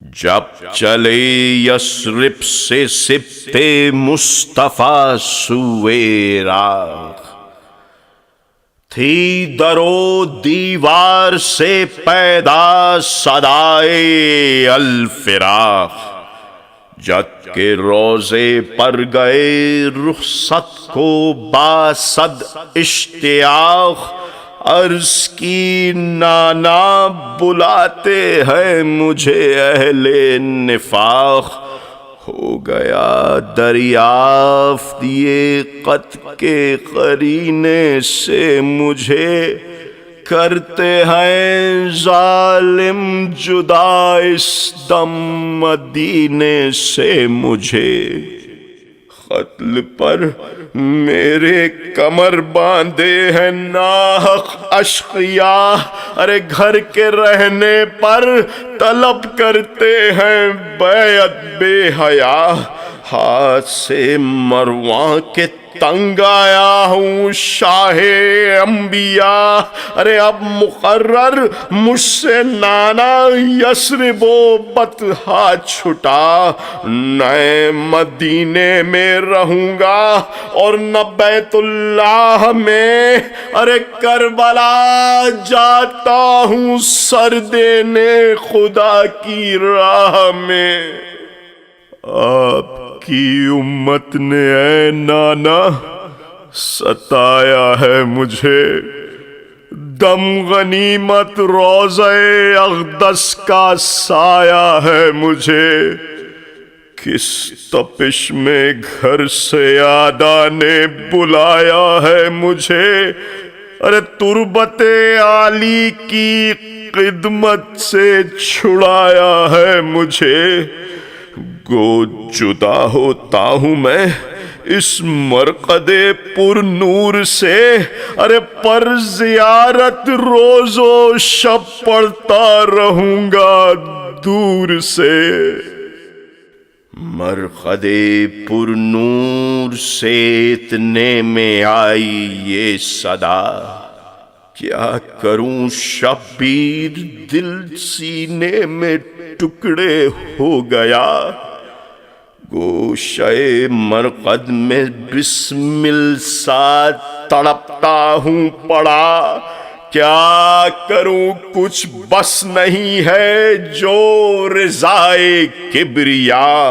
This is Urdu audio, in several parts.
جب چلے یثرب سے سبتے مصطفیٰ سوئے راہ، تھی در و دیوار سے پیدا صدائے الفراق، جب کہ روزے پر گئے رخصت کو باسد اشتیاق، عرض کی نانا بلاتے ہیں مجھے اہل نفاق، ہو گیا دریافت یہ قط کے قرینے سے مجھے، کرتے ہیں ظالم جدا اس دم مدینے سے مجھے، قتل پر میرے کمر باندھے ہیں ناحق اشقیاء، ارے گھر کے رہنے پر طلب کرتے ہیں بیعت بے حیا، ہاتھ سے مروان کے تنگ آیا ہوں شاہ انبیاء، ارے اب مقرر مجھ سے نانا یثرب و بطحا چھٹا، نئے مدینے میں رہوں گا اور نہ بیت اللہ میں، ارے کربلا جاتا ہوں سر دینے خدا کی راہ میں، آپ کی امت نے اے نانا ستایا ہے مجھے، دم غنیمت روضہ اقدس کا سایہ ہے مجھے، کس تپش میں گھر سے آدھا نے بلایا ہے مجھے، ارے تربت عالی کی خدمت سے چھڑایا ہے مجھے، گو جدا ہوتا ہوں میں اس مرقد پر نور سے، ارے پر زیارت روز و شب پڑھتا رہوں گا دور سے، مرقد پر نور سے اتنے میں آئی یہ صدا، کیا کروں شبیر دل سینے میں ٹکڑے ہو گیا، گوشے مرقد میں بسمل سا تڑپتا ہوں پڑا، کیا کروں کچھ بس نہیں ہے جو رضائے کبریا،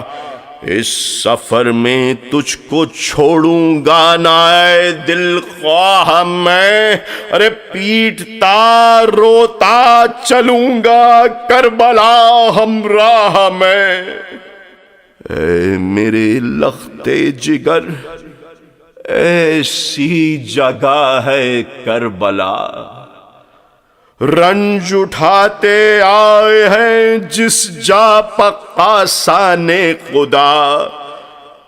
اس سفر میں تجھ کو چھوڑوں گا نہ اے دل خواہ میں، ارے پیٹتا روتا چلوں گا کربلا ہمراہ میں، اے میرے لخت جگر ایسی جگہ ہے کربلا، رنج اٹھاتے آئے ہیں جس جا پقاسان خدا،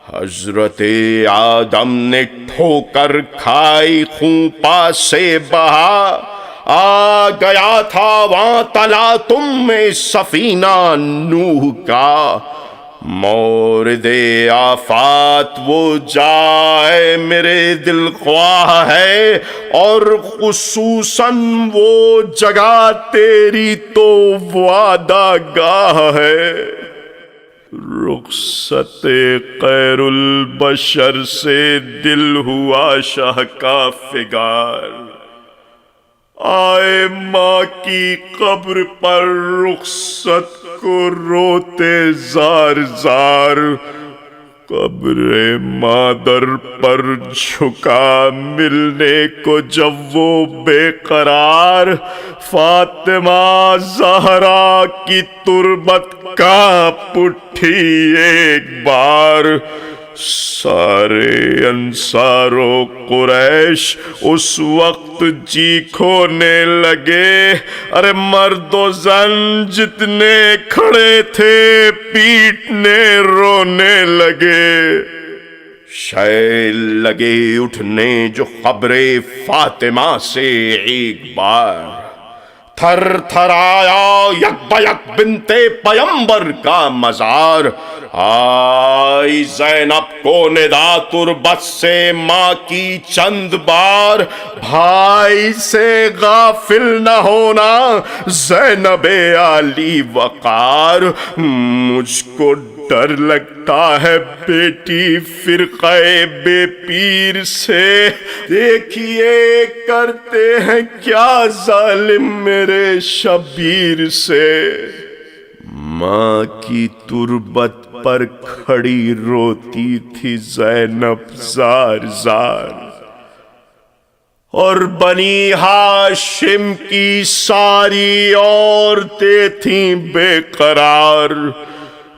حضرت آدم نے ٹھوکر کھائی خون پا سے بہا، آ گیا تھا وہاں تلا تم میں سفینہ نوح کا، مورد آفات وہ جائے میرے دل خواہ ہے، اور خصوصاً وہ جگہ تیری تو وعدہ گاہ ہے، رخصت خیر البشر سے دل ہوا شاہ کا فگار، آئے ماں کی قبر پر رخصت کو روتے زار زار، قبر مادر پر جھکا ملنے کو جب وہ بے قرار، فاطمہ زہرا کی تربت کانپ اٹھی ایک بار، سارے انصار و قریش اس وقت جی کھونے لگے، ارے مرد و زن جتنے کھڑے تھے پیٹنے رونے لگے، شے لگے اٹھنے جو خبر فاطمہ سے ایک بار، تھر تھر آیا یک بیک بنتے پیمبر کا مزار، آئی زینب کو ندا تربت سے ماں کی چند بار، بھائی سے غافل نہ ہونا زینب علی وقار، مجھ کو ڈر لگتا ہے بیٹی فرقہ بے پیر سے، دیکھیے کرتے ہیں کیا ظالم میرے شبیر سے۔ ماں کی تربت پر کھڑی روتی تھی زینب زار زار، اور بنی ہاشم کی ساری عورتیں تھیں بے قرار۔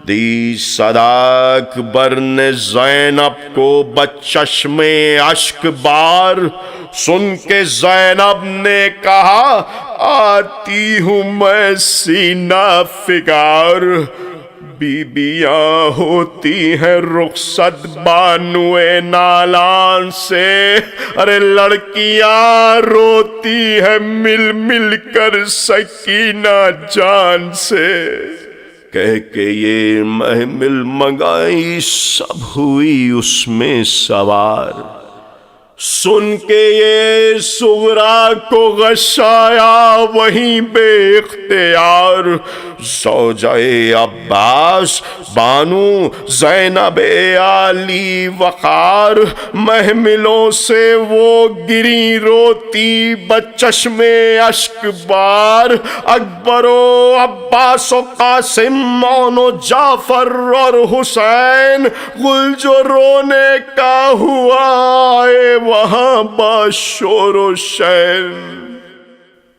دی صدا اکبر نے زینب کو بچشم اشک بار، سن کے زینب نے کہا آتی ہوں میں سینہ فگار، بیبیاں ہوتی ہیں رخصت بانوئے نالان سے، ارے لڑکیاں روتی ہیں مل مل کر سکینہ جان سے، کہہ کے یہ محمل منگائی سب ہوئی اس میں سوار، سن کے یہ صغرا کو غشایا وہیں بے اختیار، زوجہ عباس بانو زینب علی وقار، محملوں سے وہ گری روتی بچشم اشک بار، اکبر و عباس و قاسم و جعفر اور حسین، گل جو رونے کا ہوا آئے وہاں باشور و شین،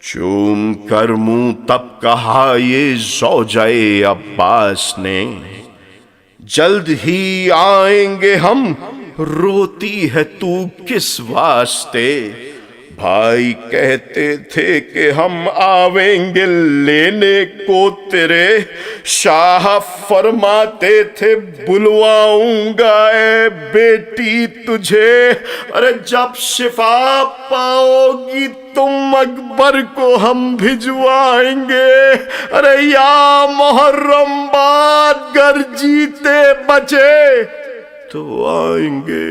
چوم کر منہ تب کہا یہ زوجہ عباس نے، جلد ہی آئیں گے ہم، روتی ہے تو کس واسطے، بھائی کہتے تھے کہ ہم آویں گے لینے کو تیرے، شاہ فرماتے تھے بلواؤں گا اے بیٹی تجھے، ارے جب شفا پاؤ گی تم اکبر کو ہم بھجوائیں گے، ارے یا محرم باد گر جیتے بچے تو آئیں گے۔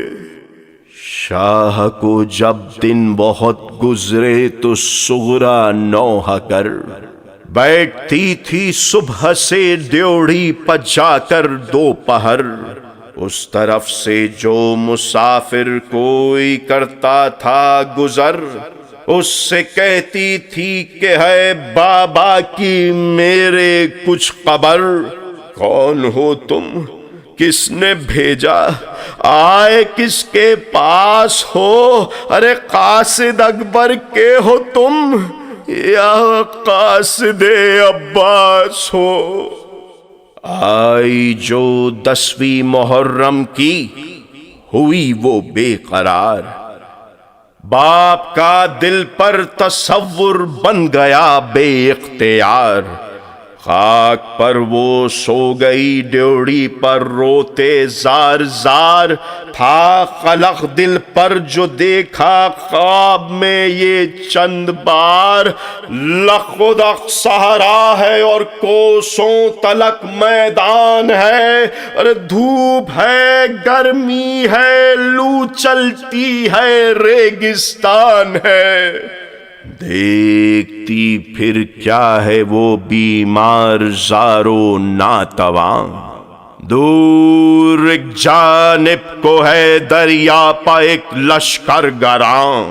شاہ کو جب دن بہت گزرے تو صغرا نوحہ کر بیٹھتی تھی صبح سے ڈیوڑی پہ جا کر دوپہر، اس طرف سے جو مسافر کوئی کرتا تھا گزر، اس سے کہتی تھی کہ ہے بابا کی میرے کچھ خبر، کون ہو تم، کس نے بھیجا، آئے کس کے پاس ہو، ارے قاصد اکبر کے ہو تم یا قاصد عباس ہو۔ آئی جو 10ویں محرم کی ہوئی وہ بے قرار، باپ کا دل پر تصور بن گیا بے اختیار، خاک پر وہ سو گئی ڈیوڑی پر روتے زار زار، تھا قلق دل پر جو دیکھا خواب میں یہ چند بار، لخ و دخ صحرا ہے اور کوسوں تلک میدان ہے، ارے دھوپ ہے گرمی ہے لو چلتی ہے ریگستان ہے، دیکھتی پھر کیا ہے وہ بیمار زارو ناتواں، دور ایک جانب کو ہے دریا پا ایک لشکر گراں،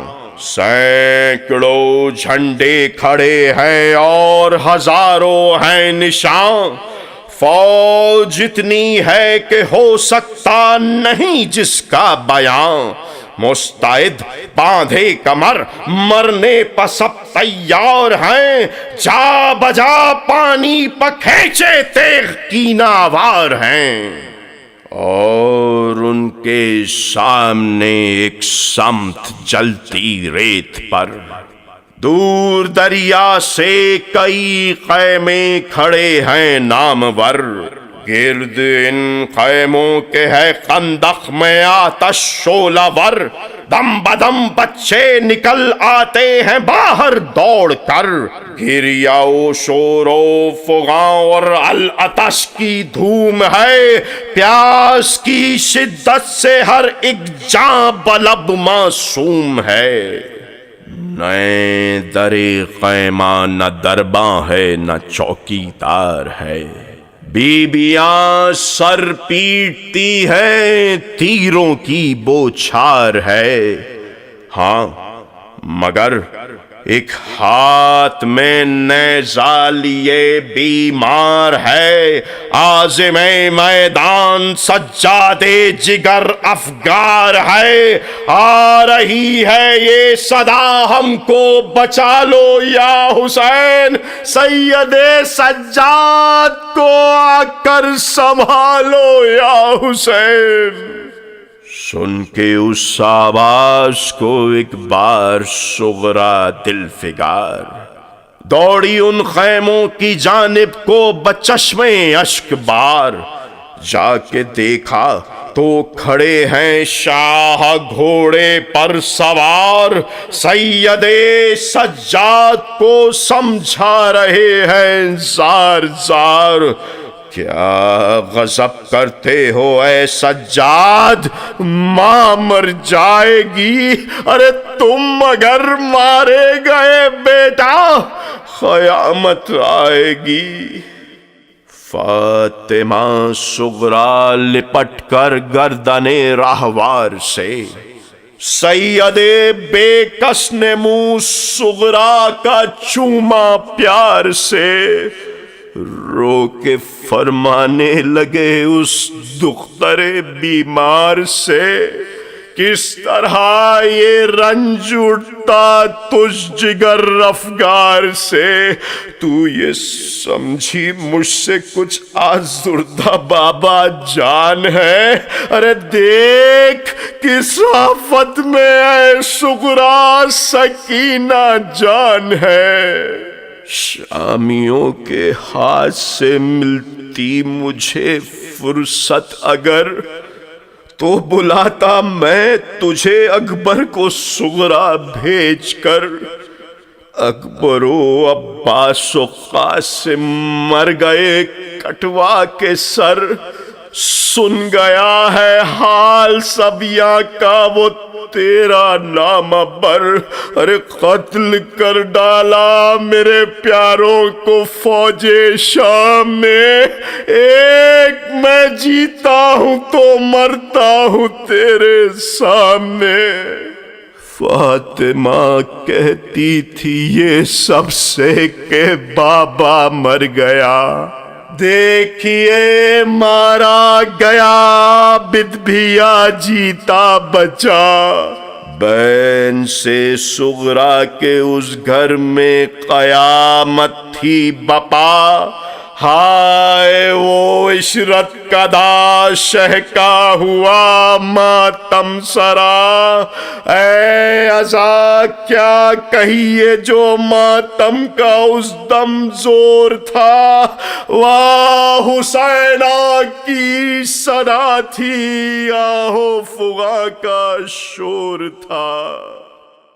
سینکڑوں جھنڈے کھڑے ہیں اور ہزاروں ہیں نشان، فوج اتنی ہے کہ ہو سکتا نہیں جس کا بیان، مستعد باندھے کمر مرنے پہ سب تیار ہیں، جا بجا پانی پہ کھینچے تیغ کینہ وار ہیں، اور ان کے سامنے ایک سمت جلتی ریت پر، دور دریا سے کئی خیمے کھڑے ہیں نامور، گرد ان خیموں کے ہے خندق میں آتش شعلہ ور، دم بدم بچے نکل آتے ہیں باہر دوڑ کر، گریا و شور و فغاں اور العطش کی دھوم ہے، پیاس کی شدت سے ہر ایک جاں بلب معصوم ہے۔ نئے درِ خیمہ نہ درباں ہے نہ چوکی دار ہے، بیبیاں سر پیٹتی ہے تیروں کی بوچھار ہے، ہاں مگر ایک ہاتھ میں نیزہ لیے بیمار ہے، عازم میدان سجاد جگر افگار ہے، آ رہی ہے یہ صدا ہم کو بچا لو یا حسین، سید سجاد کو آ کر سنبھالو یا حسین۔ سن کے اس آواز کو ایک بار صغرا دل فگار دوڑی ان خیموں کی جانب کو بچشمے اشک بار، جا کے دیکھا تو کھڑے ہیں شاہ گھوڑے پر سوار، سید سجاد کو سمجھا رہے ہیں زار زار۔ کیا غضب کرتے ہو اے سجاد، ماں مر جائے گی، ارے تم اگر مارے گئے بیٹا قیامت آئے گی۔ فاطمہ صغرا لپٹ کر گردن راہوار سے، سید بے کس نے منہ صغرا کا چوما پیار سے، رو کے فرمانے لگے اس دختر بیمار سے، کس طرح یہ رنج اٹھتا تجھ جگر افگار سے، تو یہ سمجھی مجھ سے کچھ آزردہ بابا جان ہے، ارے دیکھ کس آفت میں اے صغرا سکینہ جان ہے۔ شامیوں کے ہاتھ سے ملتی مجھے فرصت اگر، تو بلاتا میں تجھے اکبر کو صغرا بھیج کر۔ اکبر و عباس و قاسم مر گئے کٹوا کے سر، سن گیا ہے حال سبیاں کا وہ تیرا نام بر، ارے قتل کر ڈالا میرے پیاروں کو فوج شام میں، ایک میں جیتا ہوں تو مرتا ہوں تیرے سامنے۔ فاطمہ کہتی تھی یہ سب سے کہ بابا مر گیا، دیکھیے مارا گیا بدبھیا جیتا بچا۔ بین سے صغرا کے اس گھر میں قیامت تھی بپا، ہائے وہ عشرت کدا شہ کا ہوا ماتم سرا، اے عزا کیا کہیے جو ماتم کا اس دم زور تھا، واہ حسینہ کی صدا تھی آہو فغاں کا شور تھا۔